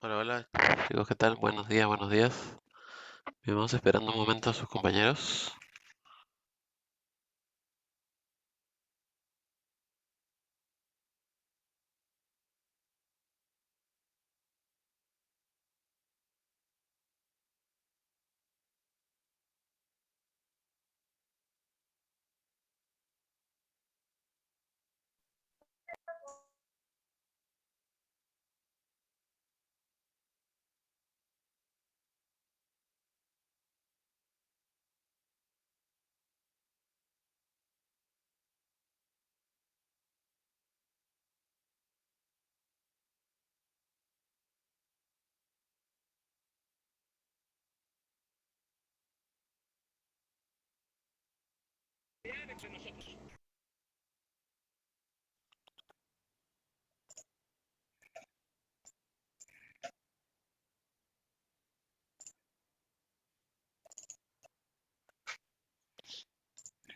Hola, hola, chicos, ¿qué tal? Buenos días, buenos días. Vamos esperando un momento a sus compañeros.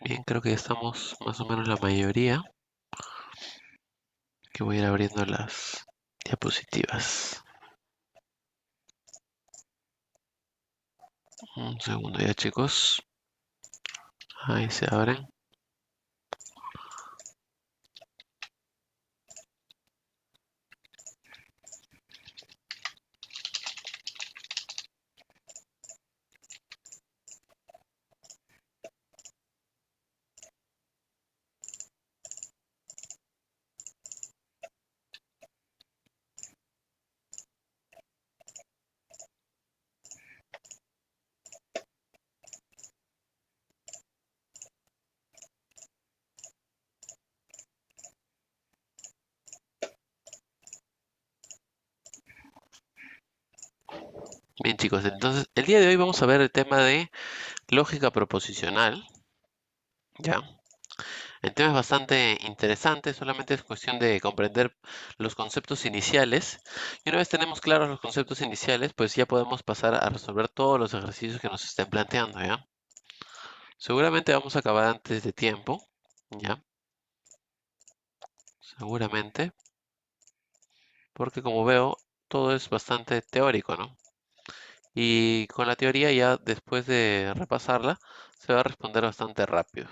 Bien, creo que ya estamos más o menos la mayoría. Que voy a ir abriendo las diapositivas. Un segundo ya, chicos. Ahí se abren. Bien, chicos, entonces el día de hoy vamos a ver el tema de lógica proposicional. Ya. El tema es bastante interesante, solamente es cuestión de comprender los conceptos iniciales. Y una vez tenemos claros los conceptos iniciales, pues ya podemos pasar a resolver todos los ejercicios que nos estén planteando, ¿ya? Seguramente vamos a acabar antes de tiempo, ¿ya? Seguramente, porque como veo, todo es bastante teórico, ¿no? Y con la teoría ya después de repasarla, se va a responder bastante rápido.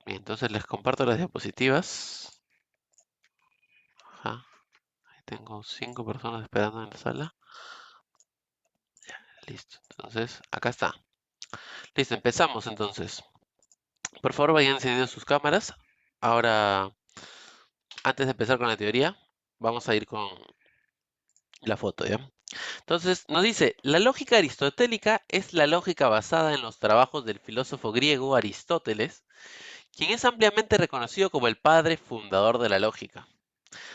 Bien, entonces les comparto las diapositivas. Ajá, ahí tengo 5 personas esperando en la sala. Listo, entonces acá está. Listo, empezamos entonces. Por favor, vayan encendiendo sus cámaras. Ahora, antes de empezar con la teoría, vamos a ir con la foto, ¿ya? Entonces, nos dice, la lógica aristotélica es la lógica basada en los trabajos del filósofo griego Aristóteles, quien es ampliamente reconocido como el padre fundador de la lógica.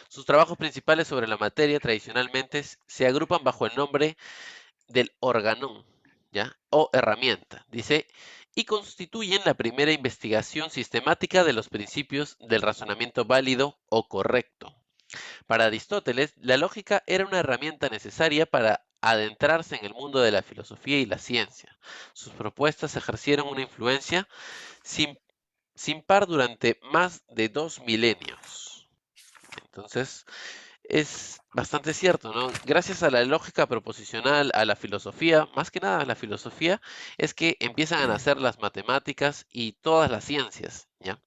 Sus trabajos principales sobre la materia tradicionalmente se agrupan bajo el nombre del organón, ¿ya? O herramienta, dice, y constituyen la primera investigación sistemática de los principios del razonamiento válido o correcto. Para Aristóteles, la lógica era una herramienta necesaria para adentrarse en el mundo de la filosofía y la ciencia. Sus propuestas ejercieron una influencia sin, sin par durante más de 2 milenios. Entonces, es bastante cierto, ¿no? Gracias a la lógica proposicional, a la filosofía, más que nada a la filosofía, es que empiezan a nacer las matemáticas y todas las ciencias, ¿ya?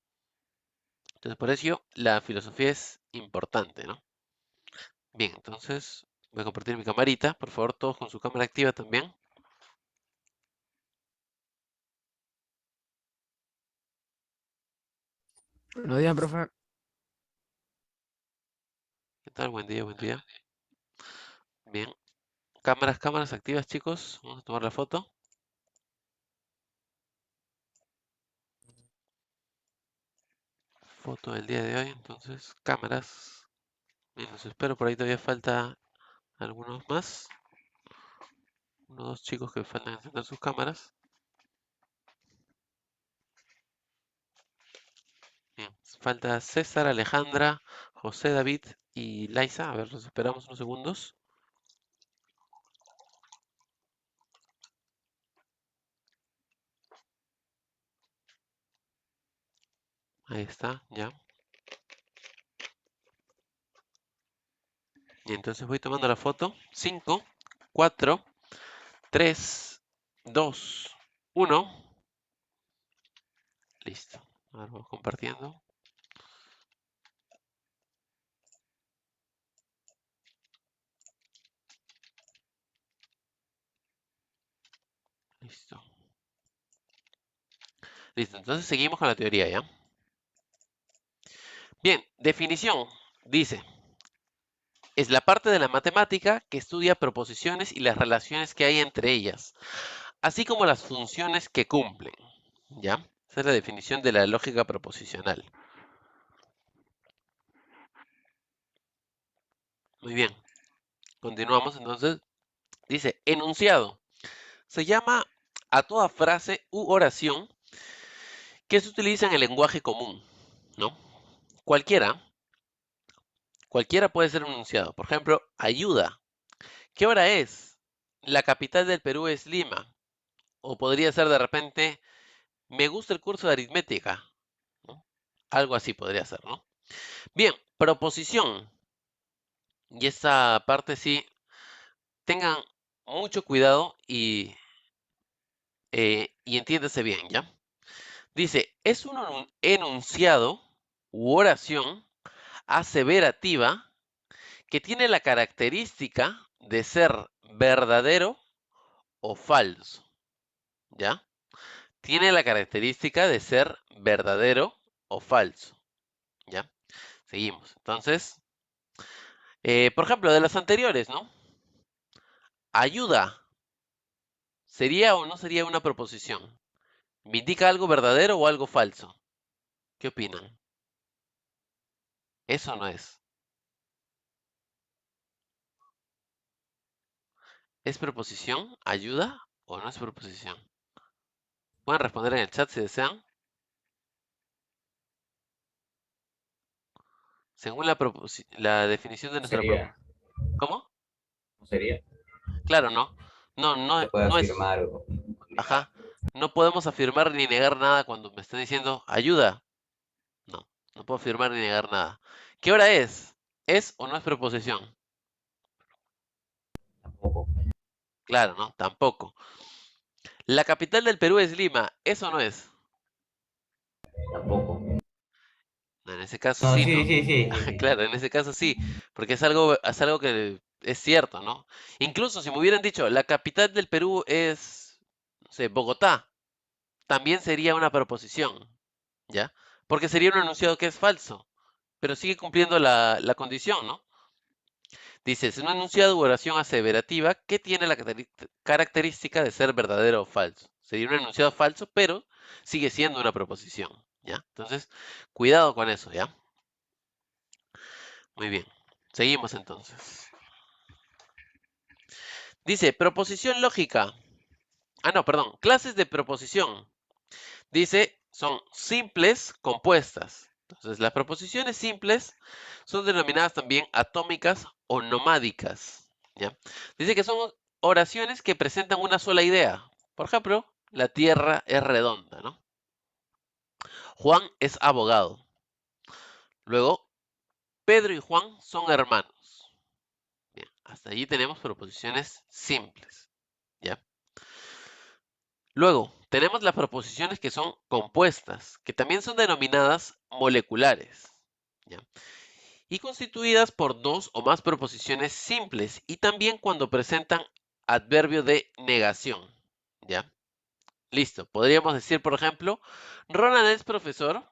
Entonces, por ello, la filosofía es importante, ¿no? Bien, entonces voy a compartir mi camarita. Por favor, todos con su cámara activa también. Buenos días, profe. ¿Qué tal? Buen día, buen día. Bien. Cámaras activas, chicos. Vamos a tomar la foto. Foto del día de hoy. Entonces, cámaras. Bien, los espero. Por ahí todavía falta algunos más. Uno o dos chicos que faltan encender sus cámaras. Bien. Falta César, Alejandra, José, David y Laisa. A ver, los esperamos unos segundos. Ahí está, ya. Y entonces voy tomando la foto. 5, 4, 3, 2, 1. Listo. Ahora vamos compartiendo. Listo. Listo, entonces seguimos con la teoría, ¿ya? Bien, definición. Dice, es la parte de la matemática que estudia proposiciones y las relaciones que hay entre ellas, así como las funciones que cumplen, ¿ya? Esa es la definición de la lógica proposicional. Muy bien, continuamos entonces. Dice, enunciado. Se llama a toda frase u oración que se utiliza en el lenguaje común, ¿no? Cualquiera, cualquiera puede ser un enunciado. Por ejemplo, ayuda. ¿Qué hora es? La capital del Perú es Lima. O podría ser de repente, me gusta el curso de aritmética, ¿no? Algo así podría ser, ¿no? Bien, proposición. Y esta parte sí, tengan mucho cuidado y entiéndase bien, ¿ya? Dice, es un enunciado u oración aseverativa que tiene la característica de ser verdadero o falso, ¿ya? Tiene la característica de ser verdadero o falso, ¿ya? Seguimos. Entonces, por ejemplo, de las anteriores, ¿no? Ayuda, ¿sería o no sería una proposición? ¿Me indica algo verdadero o algo falso? ¿Qué opinan? Eso no es. ¿Es proposición? ¿Ayuda o no es proposición? Pueden responder en el chat si desean. Según la definición de ¿Cómo nuestra sería? proposición. ¿Cómo? ¿Cómo sería? Claro, no. No, no, Se puede no es. afirmar o negar. Ajá. No podemos afirmar ni negar nada cuando me estén diciendo ayuda. No, no puedo afirmar ni negar nada. ¿Qué hora es? ¿Es o no es preposición? Tampoco, Claro, ¿no? Tampoco. La capital del Perú es Lima. ¿Eso no es? tampoco. No, en ese caso No, sí, sí, ¿no? sí, sí, sí, sí. Claro, en ese caso sí, porque es algo que es cierto, ¿no? Incluso si me hubieran dicho, la capital del Perú es, no sé, Bogotá, también sería una proposición, ¿ya? Porque sería un enunciado que es falso, pero sigue cumpliendo la condición, ¿no? Dice, es un enunciado u oración aseverativa que tiene la característica de ser verdadero o falso. Sería un enunciado falso, pero sigue siendo una proposición, ¿ya? Entonces, cuidado con eso, ¿ya? Muy bien. Seguimos entonces. Dice, proposición lógica. Ah, no, perdón. Clases de proposición. Dice, son simples compuestas. Entonces, las proposiciones simples son denominadas también atómicas o nomádicas, ¿ya? Dice que son oraciones que presentan una sola idea. Por ejemplo, la Tierra es redonda, ¿no? Juan es abogado. Luego, Pedro y Juan son hermanos. Bien, hasta allí tenemos proposiciones simples, ¿ya? Luego, tenemos las proposiciones que son compuestas, que también son denominadas moleculares, ¿ya? Y constituidas por dos o más proposiciones simples y también cuando presentan adverbio de negación, ¿ya? Listo, podríamos decir, por ejemplo, Ronald es profesor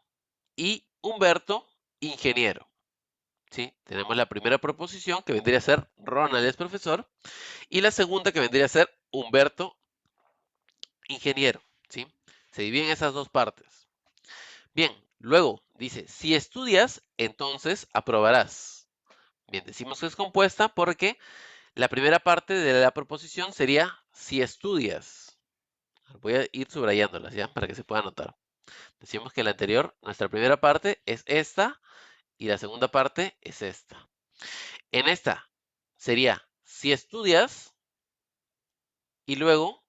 y Humberto ingeniero, ¿sí? Tenemos la primera proposición que vendría a ser Ronald es profesor y la segunda que vendría a ser Humberto ingeniero, ¿sí? Se dividen esas dos partes. Bien, luego dice, si estudias, entonces aprobarás. Bien, decimos que es compuesta porque la primera parte de la proposición sería si estudias. Voy a ir subrayándolas ya para que se pueda notar. Decimos que la anterior, nuestra primera parte es esta y la segunda parte es esta. En esta sería si estudias y luego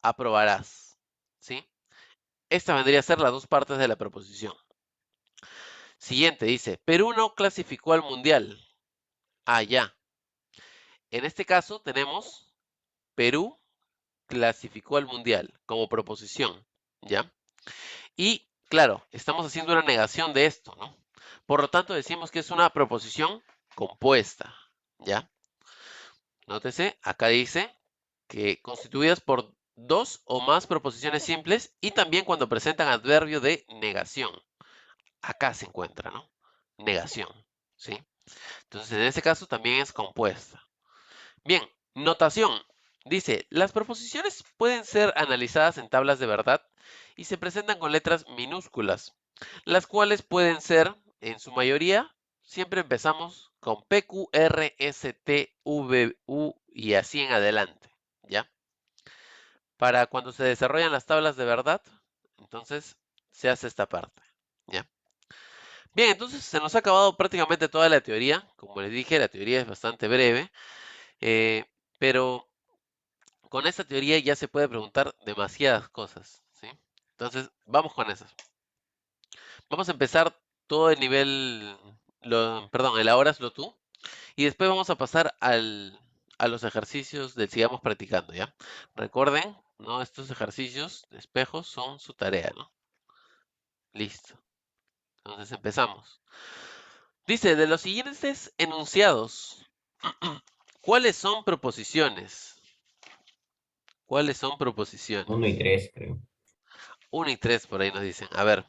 aprobarás, ¿sí? Esta vendría a ser las dos partes de la proposición. Siguiente, dice, Perú no clasificó al Mundial. Ah, ya. En este caso tenemos Perú clasificó al Mundial como proposición, ¿ya? Y, claro, estamos haciendo una negación de esto, ¿no? Por lo tanto, decimos que es una proposición compuesta, ¿ya? Nótese, acá dice que constituidas por dos o más proposiciones simples y también cuando presentan adverbio de negación. Acá se encuentra, ¿no? Negación, ¿sí? Entonces, en este caso también es compuesta. Bien, notación. Dice, las proposiciones pueden ser analizadas en tablas de verdad y se presentan con letras minúsculas, las cuales pueden ser, en su mayoría, siempre empezamos con P, Q, R, S, T, V, U y así en adelante, ¿ya? Para cuando se desarrollan las tablas de verdad, entonces se hace esta parte, ¿ya? Bien, entonces se nos ha acabado prácticamente toda la teoría. Como les dije, la teoría es bastante breve, eh, pero con esta teoría ya se puede preguntar demasiadas cosas, ¿sí? Entonces, vamos con esas. Vamos a empezar todo el nivel, perdón, el ahora hazlo tú, y después vamos a pasar a los ejercicios del sigamos practicando, ¿ya? Recuerden, ¿no? Estos ejercicios de espejos son su tarea, ¿no? Listo. Entonces empezamos. Dice, de los siguientes enunciados, ¿cuáles son proposiciones? ¿Cuáles son 1 y proposiciones? 3, creo. 1 y 3 por ahí nos dicen. A ver.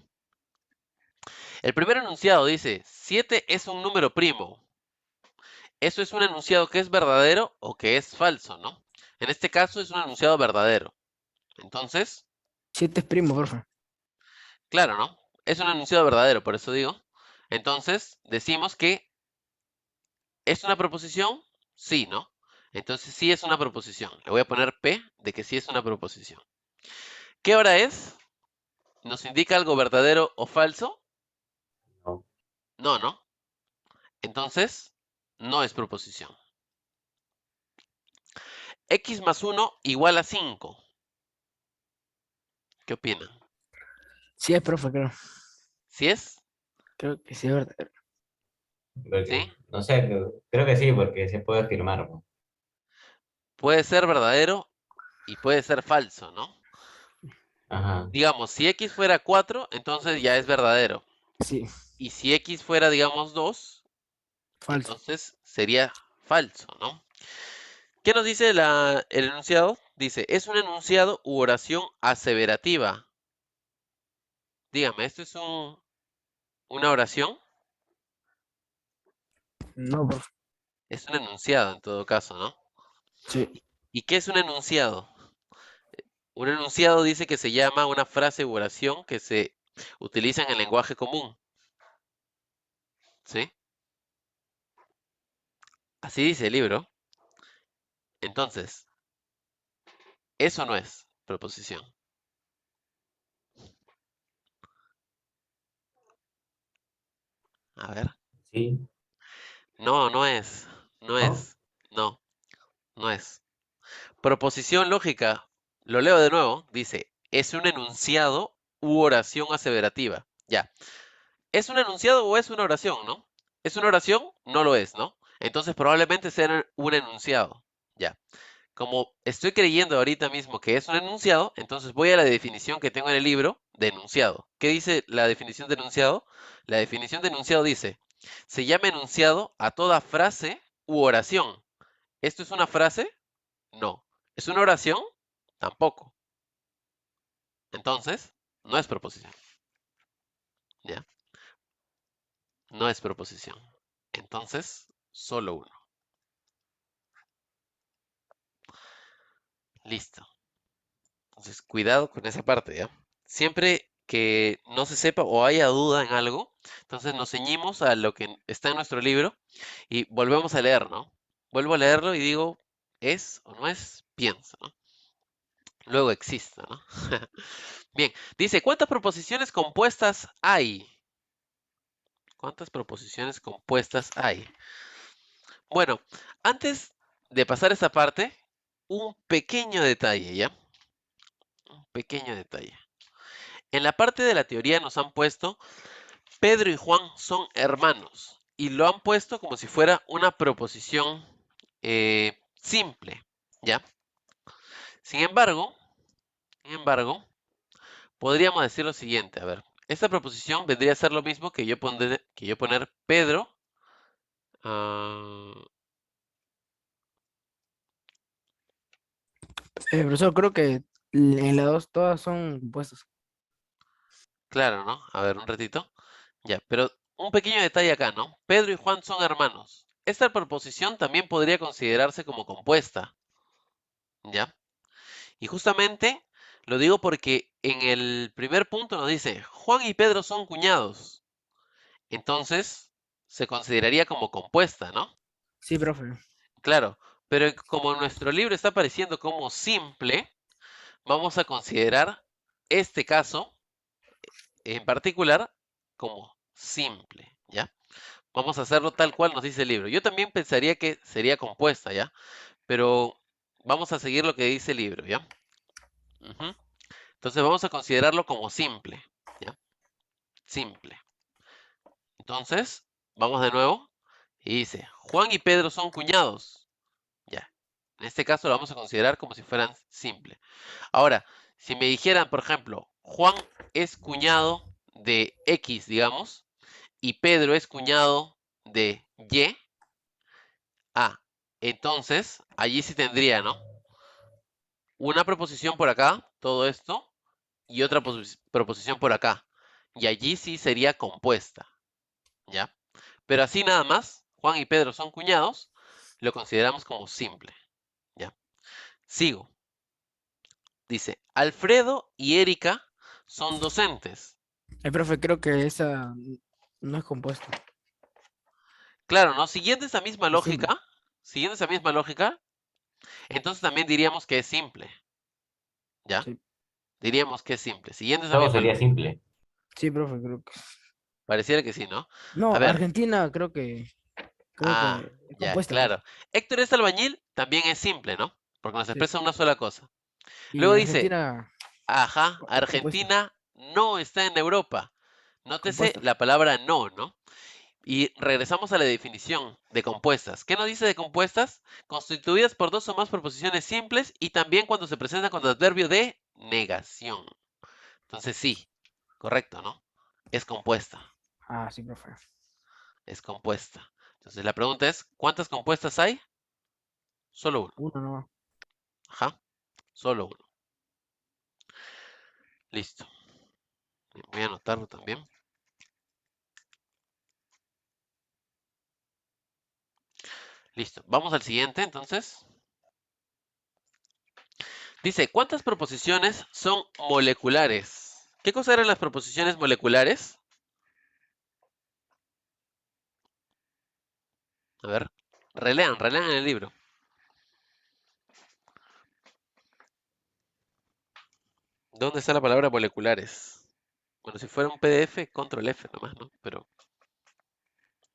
El primer enunciado dice, 7 es un número primo. Eso es un enunciado que es verdadero o que es falso, ¿no? En este caso es un enunciado verdadero. Entonces, 7 es primo, porfa. claro, ¿no? Es un enunciado verdadero, por eso digo. Entonces, decimos que es una proposición, sí, ¿no? Entonces sí es una proposición. Le voy a poner P de que sí es una proposición. ¿Qué hora es? ¿Nos indica algo verdadero o falso? No. No, ¿no? Entonces, no es proposición. X más 1 igual a 5. ¿Qué opinan? Sí es, profe, creo. ¿Sí es? Creo que sí es verdadero. ¿Sí? No sé, creo que sí, porque se puede afirmar, ¿no? Puede ser verdadero y puede ser falso, ¿no? Ajá. Digamos, si X fuera 4, entonces ya es verdadero. Sí, Y si X fuera, digamos, 2, falso. entonces sería falso, ¿no? ¿Qué nos dice el enunciado? Dice, es un enunciado u oración aseverativa. Dígame, ¿esto es una oración? No, profe. Es un enunciado en todo caso, ¿no? Sí. ¿Y qué es un enunciado? Un enunciado dice que se llama una frase u oración que se utiliza en el lenguaje común, ¿sí? Así dice el libro. Entonces, eso no es proposición. A ver. Sí. No, no es. No ¿No? es. No, no es. Proposición lógica. Lo leo de nuevo. Dice, es un enunciado u oración aseverativa. Ya. ¿Es un enunciado o es una oración, no? ¿Es una oración? No lo es, ¿no? Entonces probablemente sea un enunciado. Ya. Como estoy creyendo ahorita mismo que es un enunciado, entonces voy a la definición que tengo en el libro de enunciado. ¿Qué dice la definición de enunciado? La definición de enunciado dice, se llama enunciado a toda frase u oración. ¿Esto es una frase? No. ¿Es una oración? Tampoco. Entonces, no es proposición. ¿Ya? No es proposición. Entonces, solo uno. Listo. Entonces, cuidado con esa parte, ¿ya? Siempre que no se sepa o haya duda en algo, entonces nos ceñimos a lo que está en nuestro libro y volvemos a leer, ¿no? Vuelvo a leerlo y digo, ¿es o no es? Pienso, ¿no? Luego existe, ¿no? Bien, dice, ¿cuántas proposiciones compuestas hay? ¿Cuántas proposiciones compuestas hay? Bueno, antes de pasar esta parte, un pequeño detalle, ¿ya? Un pequeño detalle. En la parte de la teoría nos han puesto Pedro y Juan son hermanos. Y lo han puesto como si fuera una proposición simple, ¿ya? Sin embargo, podríamos decir lo siguiente, a ver. Esta proposición vendría a ser lo mismo que yo poner Pedro. ah, Profesor, creo que en la 2 todas son compuestas. claro, ¿no? A ver, un ratito. Ya, pero un pequeño detalle acá, ¿no? Pedro y Juan son hermanos. Esta proposición también podría considerarse como compuesta, ¿ya? Y justamente lo digo porque en el primer punto nos dice, Juan y Pedro son cuñados. Entonces, se consideraría como compuesta, ¿no? Sí, profe. Claro, pero como nuestro libro está apareciendo como simple, vamos a considerar este caso en particular como simple, ¿ya? Vamos a hacerlo tal cual nos dice el libro. Yo también pensaría que sería compuesta, ¿ya? Pero vamos a seguir lo que dice el libro, ¿ya? Ujú. Entonces vamos a considerarlo como simple, ¿ya? Simple. Entonces, vamos de nuevo y dice, Juan y Pedro son cuñados, ¿ya? En este caso lo vamos a considerar como si fueran simple. Ahora, si me dijeran, por ejemplo, Juan es cuñado de X, digamos, y Pedro es cuñado de Y, entonces allí sí tendría, ¿no? Una proposición por acá, todo esto, y otra proposición por acá. Y allí sí sería compuesta, ¿ya? Pero así nada más, Juan y Pedro son cuñados, lo consideramos como simple, ¿ya? Sigo. Dice, Alfredo y Erika son docentes. Profe, creo que esa no es compuesta. Claro, ¿no? Es simple. Siguiendo esa misma lógica, entonces también diríamos que es simple, ¿ya? Sí, Diríamos que es simple. Siguiendo esa Todo misma sería lógica. simple. sí, profe, creo que. Pareciera que sí, ¿no? No, A ver. Argentina creo que es Ya, compuesta, profe. claro. Héctor es albañil también es simple, ¿no? Porque nos Sí. expresa una sola cosa. Y Luego dice, Argentina ajá, es compuesta. Argentina no está en Europa. Nótese Compuesta. la palabra no, ¿no? Y regresamos a la definición de compuestas. ¿Qué nos dice de compuestas? Constituidas por dos o más proposiciones simples y también cuando se presentan con adverbio de negación. Entonces sí, correcto, ¿no? Es compuesta, Ah, sí, profe. es compuesta. Entonces la pregunta es, ¿cuántas compuestas hay? Solo uno. Uno no. Ajá, solo uno. Listo. Voy a anotarlo también. Listo. Vamos al siguiente, entonces. Dice, ¿cuántas proposiciones son moleculares? ¿Qué cosa eran las proposiciones moleculares? A ver, relean en el libro. ¿Dónde está la palabra moleculares? Bueno, si fuera un PDF, control F nomás, ¿no? Pero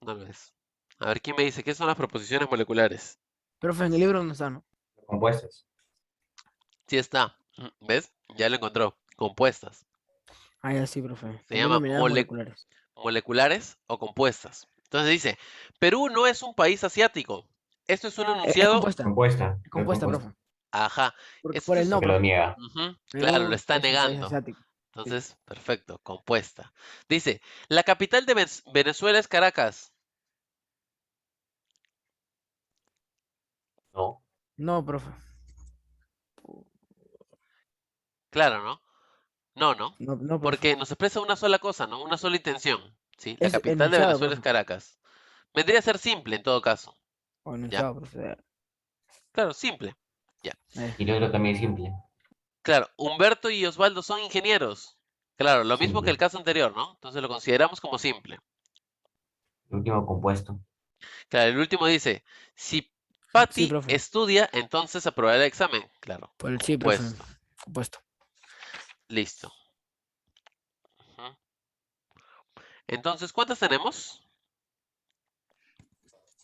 no lo es. A ver, ¿quién me dice qué son las proposiciones moleculares? Profe, en el libro no está, ¿no? Compuestas. Sí está. ¿Ves? Ya lo encontró. Compuestas. Ah, ya sí, profe. Se También llama denominadas moleculares. moleculares o compuestas. Entonces dice, Perú no es un país asiático. Esto es un Es enunciado, compuesta. Compuesta. Es No es compuesta, compuesta. profe. ajá. Por Esto el es, no, Porque lo profe. niega. ujú, claro, lo Perú está es un país negando. asiático. Sí. Entonces, perfecto, compuesta. Dice, la capital de Venezuela es Caracas. No. No, profe. Claro, ¿no? No, no. No, no, profe. Porque nos expresa una sola cosa, ¿no? Una sola intención. ¿Sí? La Es capital de enunciado, Venezuela es profe. Caracas. Vendría a ser simple en todo caso. O ¿Ya? enunciado, profe. Claro, simple. Ya. Eh, Y lo otro también es simple. Claro, Humberto y Osvaldo son ingenieros. Claro, lo mismo que el Simple. caso anterior, ¿no? Entonces lo consideramos como simple. El último compuesto. Claro, el último dice, si sí, Patty profe. estudia, entonces aprobará el examen. Claro, Por el sí, profe. compuesto. Compuesto. Listo. Ujú. Entonces, ¿cuántas tenemos?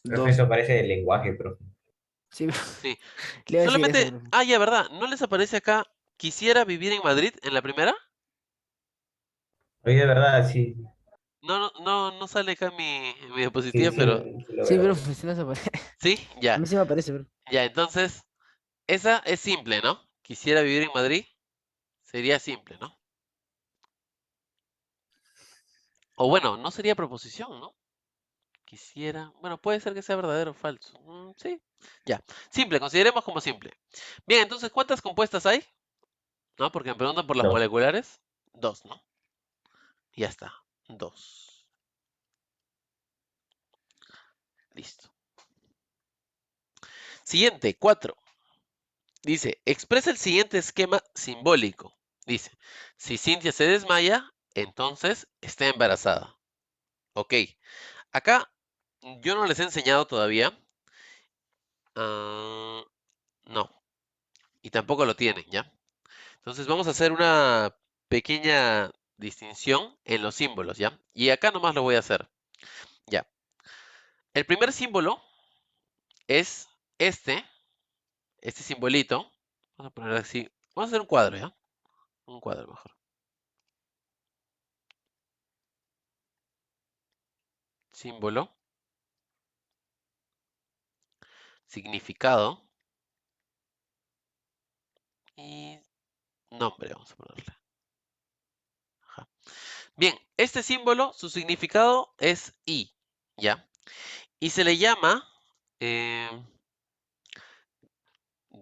Profe, Dos. eso parece el lenguaje, profe. Sí, Sí. le iba a decir eso, Solamente, profe. ya, ¿verdad? ¿No les aparece acá, quisiera vivir en Madrid en la primera? Oye, de verdad, sí. No sale acá en mi Sí, diapositiva, sí, pero sí lo Sí, veo. profe, sí nos aparece. sí, A ya, mí sí me aparece, bro. ya. Entonces, esa es simple, ¿no? Quisiera vivir en Madrid, sería simple, ¿no? O bueno, no sería proposición, ¿no? Quisiera, bueno, puede ser que sea verdadero o falso. Sí, ya. Simple, consideremos como simple. Bien, entonces, ¿cuántas compuestas hay? ¿No? Porque me preguntan por las Dos. moleculares. Dos, ¿no? Ya está. Dos. Listo. Siguiente, 4. Dice, expresa el siguiente esquema simbólico. Dice, si Cintia se desmaya, entonces está embarazada. Ok, acá yo no les he enseñado todavía. Ah, no, y tampoco lo tienen, ¿ya? Entonces vamos a hacer una pequeña distinción en los símbolos, ¿ya? Y acá nomás lo voy a hacer, ¿ya? El primer símbolo es este simbolito. Vamos a poner así. Vamos a hacer un cuadro, ¿ya? Un cuadro mejor. Símbolo, significado y nombre, vamos a ponerle. Ajá. Bien, este símbolo, su significado es y, ¿ya? Y se le llama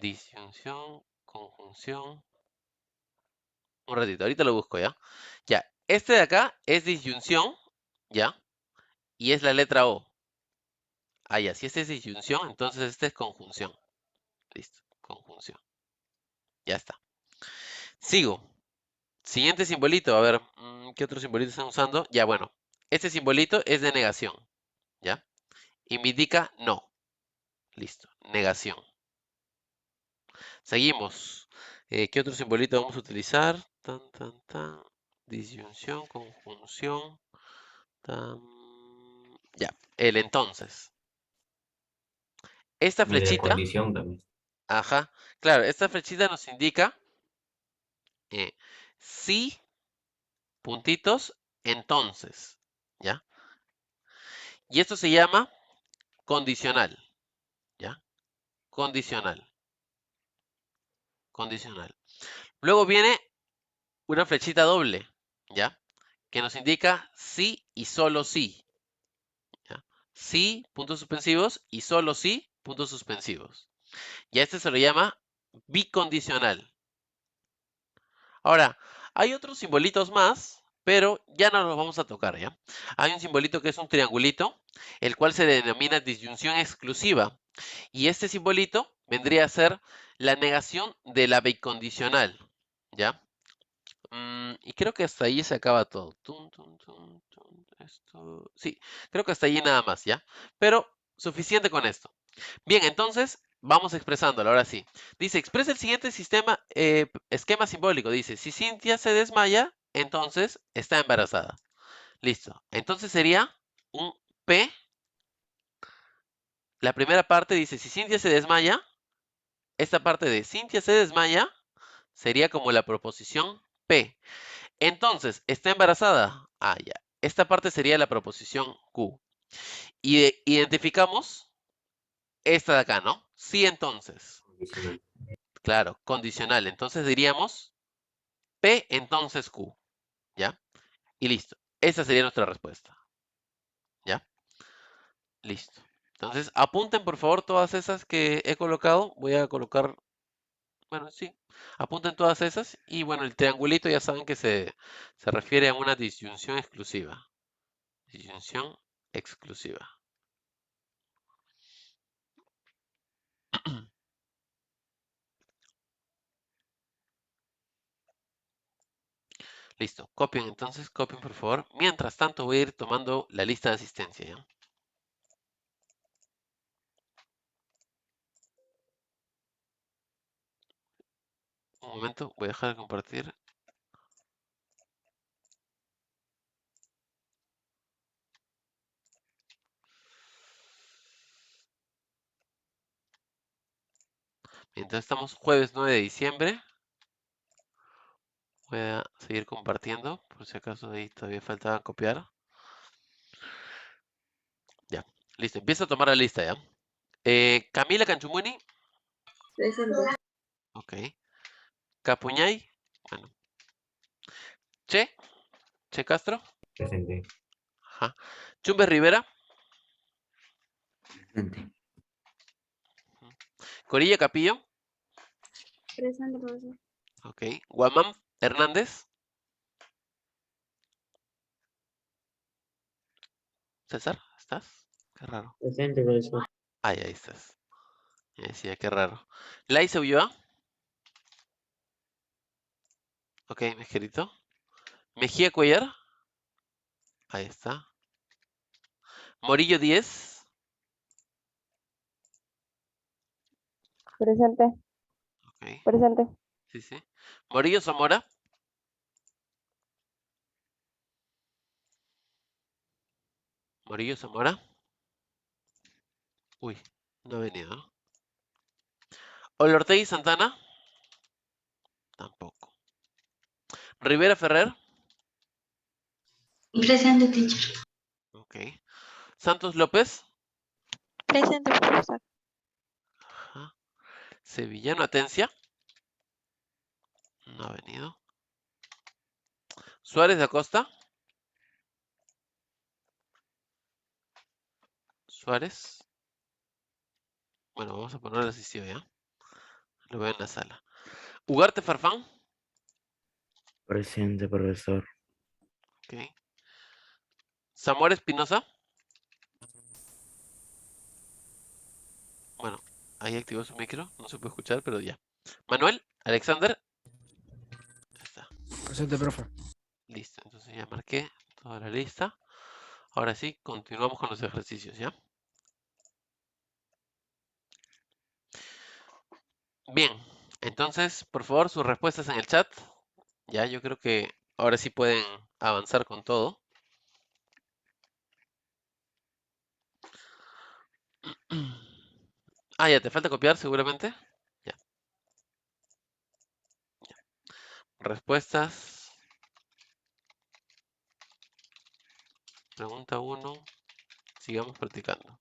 disyunción, conjunción. Un ratito, ahorita lo busco, ¿ya? Ya, este de acá es disyunción, ¿ya? Y es la letra O. Ah, ya, si este es disyunción, entonces este es conjunción. Listo, conjunción. Ya está. Sigo. Siguiente simbolito, a ver, ¿qué otro simbolito están usando? Ya, bueno, este simbolito es de negación, ¿ya? Y me indica no. Listo, negación. Seguimos. ¿Qué otro simbolito vamos a utilizar? Disyunción, conjunción. Ya, el entonces. Esta Y de flechita, condición también. ajá, claro, esta flechita nos indica eh, sí, puntitos, entonces, ¿ya? Y esto se llama condicional, ¿ya? Condicional, condicional. Luego viene una flechita doble, ¿ya? Que nos indica sí y solo sí, ¿ya? Sí, puntos suspensivos, y solo sí, puntos suspensivos. Y a este se lo llama bicondicional. Ahora, hay otros simbolitos más, pero ya no los vamos a tocar, ¿ya? Hay un simbolito que es un triangulito, el cual se denomina disyunción exclusiva. Y este simbolito vendría a ser la negación de la bicondicional, ¿ya? Y creo que hasta ahí se acaba todo. Esto. Sí, creo que hasta ahí nada más, ¿ya? Pero suficiente con esto. Bien, entonces vamos expresándolo, ahora sí. Dice, expresa el siguiente esquema simbólico. Dice, si Cintia se desmaya, entonces está embarazada. Listo. Entonces sería un P. La primera parte dice, si Cintia se desmaya, esta parte de Cintia se desmaya sería como la proposición P. Entonces, ¿está embarazada? Ah, ya. Esta parte sería la proposición Q. Y identificamos esta de acá, ¿no? Sí, entonces. Condicional. Claro, condicional. Entonces diríamos P, entonces Q. ¿Ya? Y listo. Esa sería nuestra respuesta. ¿Ya? Listo. Entonces, apunten por favor todas esas que he colocado. Voy a colocar, bueno, sí. Apunten todas esas. Y bueno, el triangulito ya saben que se refiere a una disyunción exclusiva. Disyunción exclusiva. Listo. Copien entonces, copien por favor. Mientras tanto voy a ir tomando la lista de asistencia, ¿ya? Un momento, voy a dejar de compartir. Entonces estamos jueves 9 de diciembre. Voy a seguir compartiendo, por si acaso ahí todavía faltaba copiar. Ya, listo. Empieza a tomar la lista, ¿ya? Camila Canchumuni. Presente. Ok. Capuñay. Bueno. Che Castro. Presente. Ajá. Chumbe Rivera. Presente. Corilla Capillo. Presente, profesor. Ok. Guamán Hernández. César, ¿estás? Qué raro. Presente, profesor. Ay, ahí estás. Me decía, qué raro. Laisa Ulloa. Ok, Mejerito. Mejía Cuellar. Ahí está. Morillo 10. Presente. Ok, Presente. sí, sí. Morillo Zamora. Morillo Zamora. Uy, no ha venido, ¿no? Olortegui Santana. Tampoco. Rivera Ferrer. Presente, teacher. Ok. Santos López. Presente, profesor. Ajá. Sevillano Atencia. No ha venido. Suárez de Acosta. Suárez. Bueno, vamos a ponerlo asistido ya. Lo veo en la sala. Ugarte Farfán. Presente, profesor. Ok. Zamora Espinosa. Bueno, ahí activó su micro. No se puede escuchar, pero ya. Manuel Alexander. Ahí está. Presente, profe. Listo. Entonces ya marqué toda la lista. Ahora sí, continuamos con los ejercicios, ¿ya? Bien. Entonces, por favor, sus respuestas en el chat. Ya, yo creo que ahora sí pueden avanzar con todo. Ah, ya, te falta copiar seguramente. Ya. Respuestas. Pregunta 1. Sigamos practicando.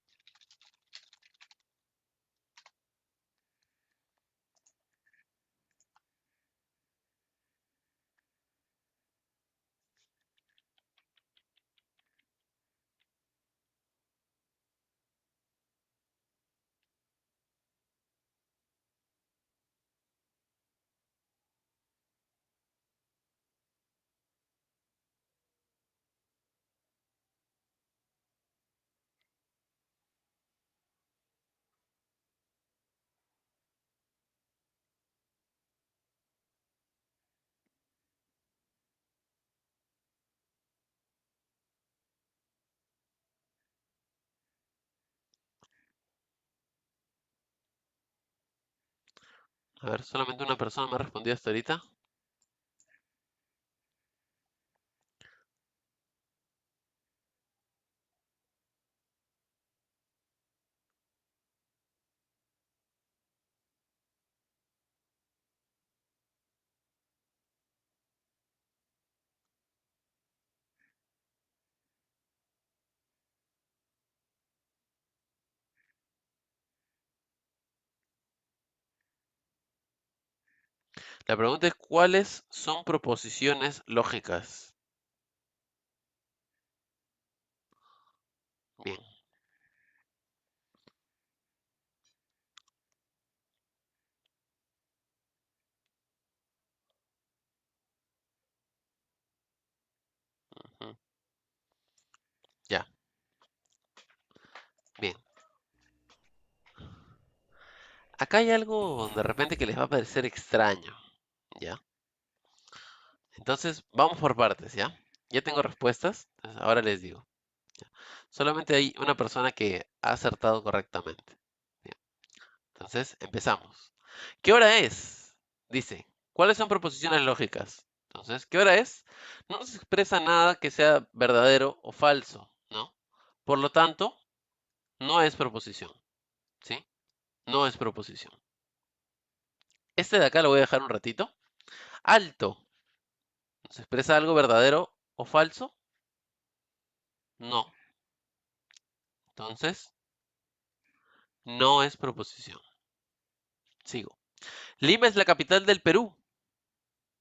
A ver, solamente una persona me ha respondido hasta ahorita. La pregunta es, ¿cuáles son proposiciones lógicas? Bien. Ujú. Ya. Bien. Acá hay algo de repente que les va a parecer extraño. ¿Ya? Entonces, vamos por partes, ¿ya? Ya tengo respuestas. Entonces, ahora les digo. ¿Ya? Solamente hay una persona que ha acertado correctamente. ¿Ya? Entonces, empezamos. ¿Qué hora es? Dice, ¿cuáles son proposiciones lógicas? Entonces, ¿qué hora es? No nos expresa nada que sea verdadero o falso, ¿no? Por lo tanto, no es proposición, ¿sí? No es proposición. Este de acá lo voy a dejar un ratito. Alto. ¿Nos expresa algo verdadero o falso? No. Entonces, no es proposición. Sigo. Lima es la capital del Perú.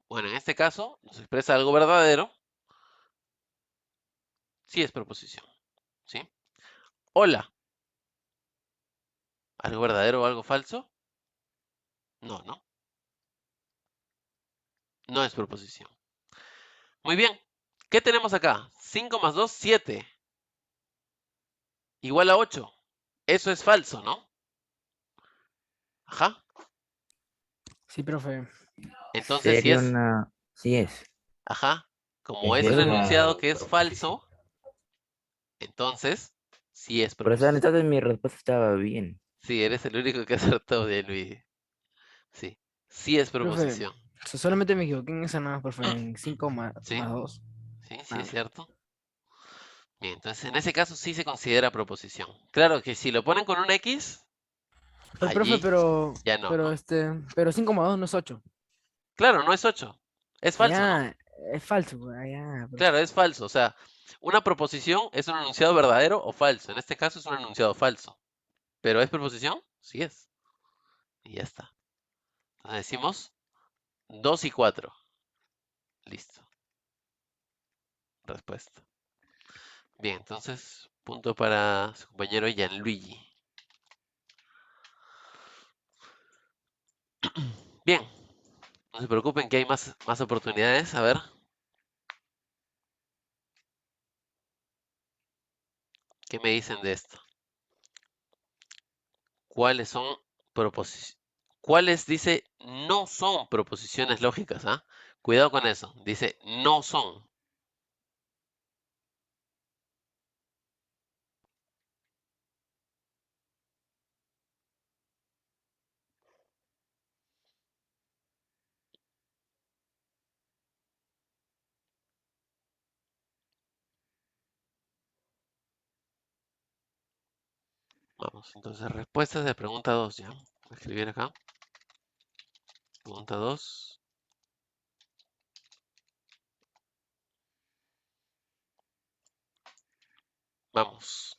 Bueno, en este caso, nos expresa algo verdadero. Sí es proposición. ¿Sí? Hola. ¿Algo verdadero o algo falso? No, no. No es proposición. Muy bien. ¿Qué tenemos acá? 5 más 2, 7. Igual a 8. Eso es falso, ¿no? Ajá. Sí, profe. Entonces, sí Sería es. una... Sí es. Ajá. Como Es es un una enunciado que es proposición. falso, entonces sí es Profesor, proposición. entonces mi respuesta estaba bien. Sí, eres el único que acertó bien, Luis. Sí. Sí es Profe, proposición. solamente me equivoqué en esa nada, profe, en 5 Sí, más 2. sí, sí Nada es más. cierto. Bien, entonces en ese caso sí se considera proposición. Claro que si lo ponen con un X, Profe, allí ya no, ¿no? pero 5 más 2 no es 8. Claro, no es 8. Es falso, ¿no? Ya, es falso, pues, ya, profe. Claro, es falso. O sea, una proposición es un enunciado verdadero o falso. En este caso es un enunciado falso. ¿Pero es proposición? Sí es. Y ya está. Entonces decimos 2 y 4. Listo. Respuesta. Bien, entonces punto para su compañero Gianluigi. Bien, no se preocupen que hay más oportunidades. A ver. ¿Qué me dicen de esto? ¿Cuáles son proposiciones? ¿Cuáles dice no son proposiciones lógicas? ¿Ah? Cuidado con eso. Dice no son. Vamos, entonces respuestas de pregunta 2 ya. Voy a escribir acá. Pregunta 2. Vamos.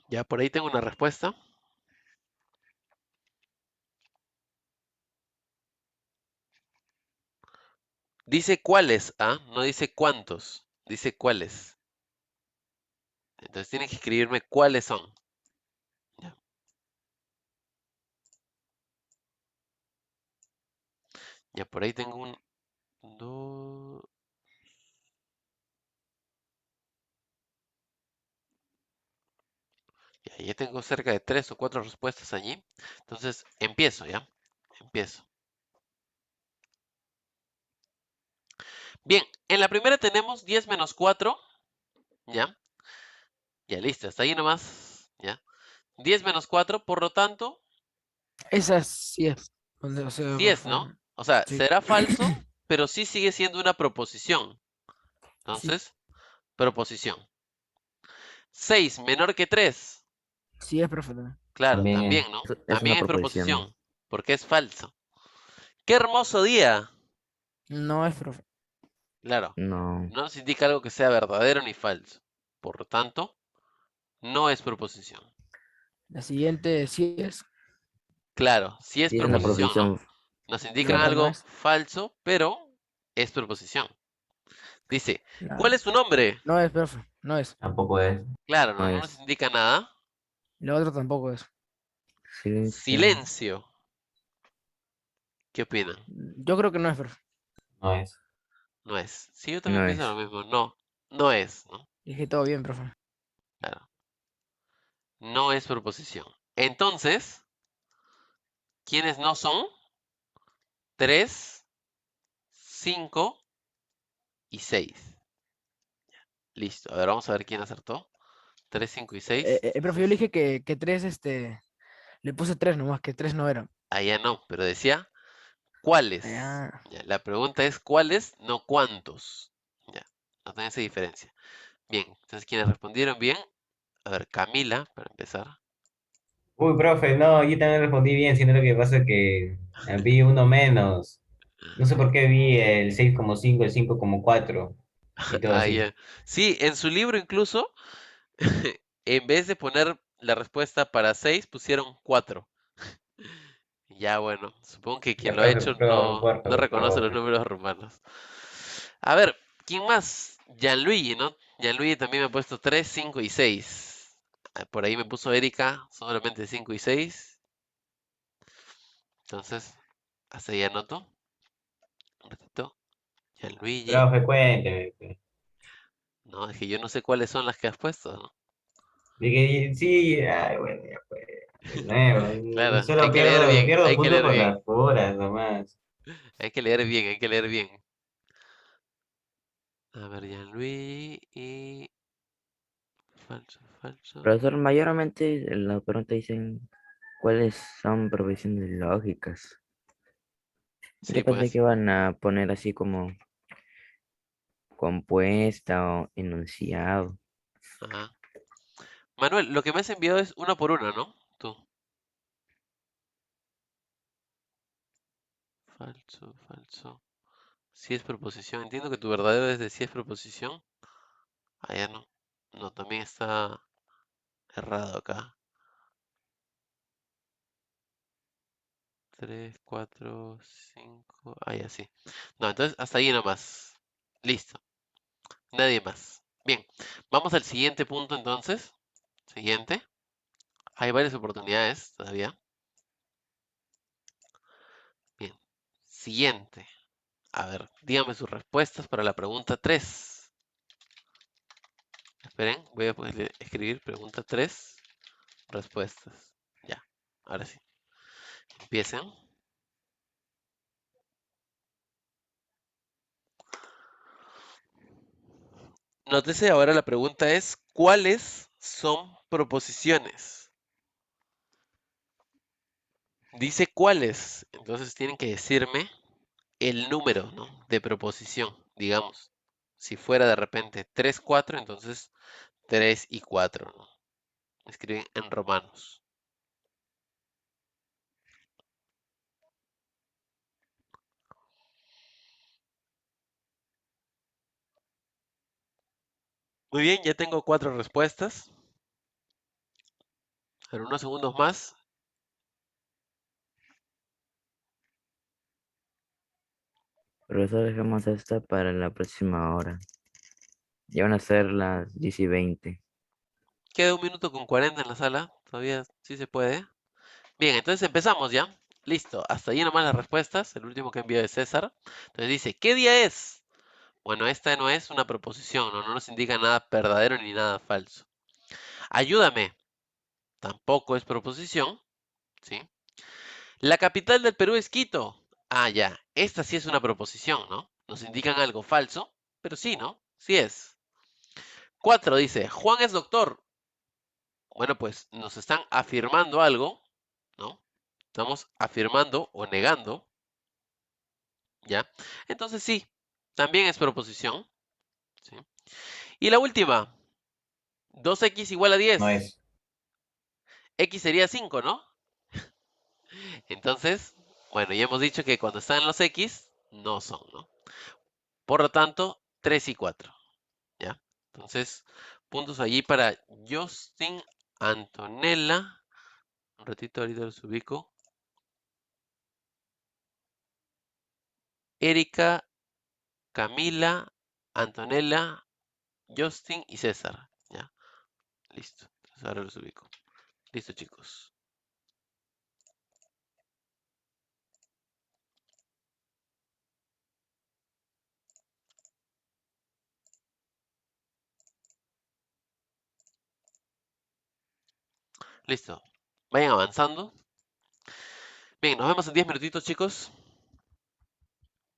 Ya por ahí tengo una respuesta. Dice cuáles, ¿ah? No dice cuántos. Dice cuáles. Entonces tienen que escribirme cuáles son. Ya, ya por ahí tengo un... Dos... Ya tengo cerca de 3 o 4 respuestas allí. Entonces empiezo, ¿ya? Empiezo. Bien, en la primera tenemos 10 menos 4, ¿ya? Ya listo, hasta ahí nomás, ¿ya? 10 menos 4, por lo tanto, Esa sí es. O sea, 10, ¿no? profe, O sea, sí, será falso, pero sí sigue siendo una proposición. sí, Entonces, proposición. 6 menor que 3, sí es, profe, también. claro, También también, ¿no? Es una También es proposición. proposición, porque es falso. ¡Qué hermoso día! No es, profe. Claro, No. no nos indica algo que sea verdadero ni falso. Por lo tanto, no es proposición. La siguiente sí es. Claro, sí es Sí es una proposición, ¿no? proposición. Nos Y la indican otra no algo es. falso, pero es proposición. Dice, ¿cuál La- es su nombre? No es, profe, no es. tampoco es. Claro, No no nos es. indica nada. La otra tampoco es. Silencio. Silencio. ¿Qué opinan? Yo creo que no es, profe. No es. No es. Sí, yo también No pienso lo es. mismo. No, no es, ¿no? Dije todo bien, profe. Claro, no es proposición. Entonces, ¿quiénes no son? 3, 5 y 6. Listo. A ver, vamos a ver quién acertó. 3, 5 y 6. Profe, yo le dije que tres, le puse tres nomás, que tres no eran. Allá no, pero decía ¿cuáles? Ya, Ya, la pregunta es ¿cuáles? No cuántos. Ya. Noten esa diferencia. Bien, entonces quienes respondieron bien, a ver, Camila, para empezar. Uy, profe, no, yo también respondí bien, sino lo que pasa es que vi uno menos. No sé por qué vi el 6,5, el 5,4 y todo Ah, así. ya. Sí, en su libro incluso, en vez de poner la respuesta para 6, pusieron 4. Ya, bueno, supongo que quien Ya, lo ha profe, hecho no por reconoce los favor. números romanos. A ver, ¿quién más? Gianluigi, ¿no? Gianluigi también me ha puesto 3, 5 y 6. Por ahí me puso Erika, solamente 5 y 6. Entonces, hasta ahí anoto. Un ratito. Gianluigi. Profe, cuénteme, pues. No, es que yo no sé cuáles son las que has puesto, ¿no? Dije, sí, ay, bueno, ya pues. De nuevo, Claro, hay solo que leer bien, pierdo hay que puntos leer por bien. las puras, nomás. Hay que leer bien, hay que leer bien. A ver, Gianluigi y... Falso, falso. Profesor, mayormente las preguntas dicen cuáles son proposiciones lógicas. Sí, Yo pensé pues. que iban a poner así como compuesta o enunciado. Ajá. Manuel, lo que me has enviado es una por una, ¿no? Tú. Falso, falso. Si es proposición. Entiendo que tu verdadero es de si es proposición. Ah, ya no. No, también está errado acá. 3, 4, 5. Ah, ya sí. No, entonces hasta ahí nomás. Listo. Nadie más. Bien. Vamos al siguiente punto entonces. Siguiente. Hay varias oportunidades todavía. Bien. Siguiente. A ver, dígame sus respuestas para la pregunta 3. Esperen, voy a escribir pregunta 3, respuestas. Ya, ahora sí. Empiecen. Nótese ahora la pregunta es, ¿cuáles son proposiciones? Dice cuáles, entonces tienen que decirme el número, ¿no? De proposición, digamos. Si fuera de repente 3, 4, entonces 3 y 4, ¿no? Escriben en romanos. Muy bien, ya tengo 4 respuestas. En unos segundos más. Profesor, dejemos esta para la próxima hora. Ya van a ser las 10:20. Queda 1 minuto con 40 en la sala. Todavía sí se puede. Bien, entonces empezamos ya. Listo. Hasta ahí nomás las respuestas. El último que envió es César. Entonces dice, ¿qué día es? Bueno, esta no es una proposición, ¿no? No nos indica nada verdadero ni nada falso. Ayúdame. Tampoco es proposición, ¿sí? La capital del Perú es Quito. Ah, ya. Esta sí es una proposición, ¿no? Nos indican algo falso, pero sí, ¿no? Sí es. 4 dice, Juan es doctor. Bueno, pues nos están afirmando algo, ¿no? Estamos afirmando o negando, ¿ya? Entonces sí, también es proposición, ¿sí? Y la última, 2x igual a No 10. es. X sería 5, ¿no? Entonces, bueno, ya hemos dicho que cuando están los X, no son, ¿no? Por lo tanto, 3 y 4, ¿ya? Entonces, puntos allí para Justin, Antonella. Un ratito, ahorita los ubico. Erika, Camila, Antonella, Justin y César. Ya, listo. Entonces ahora los ubico. Listo, chicos. Listo. Vayan avanzando. Bien, nos vemos en 10 minutitos, chicos.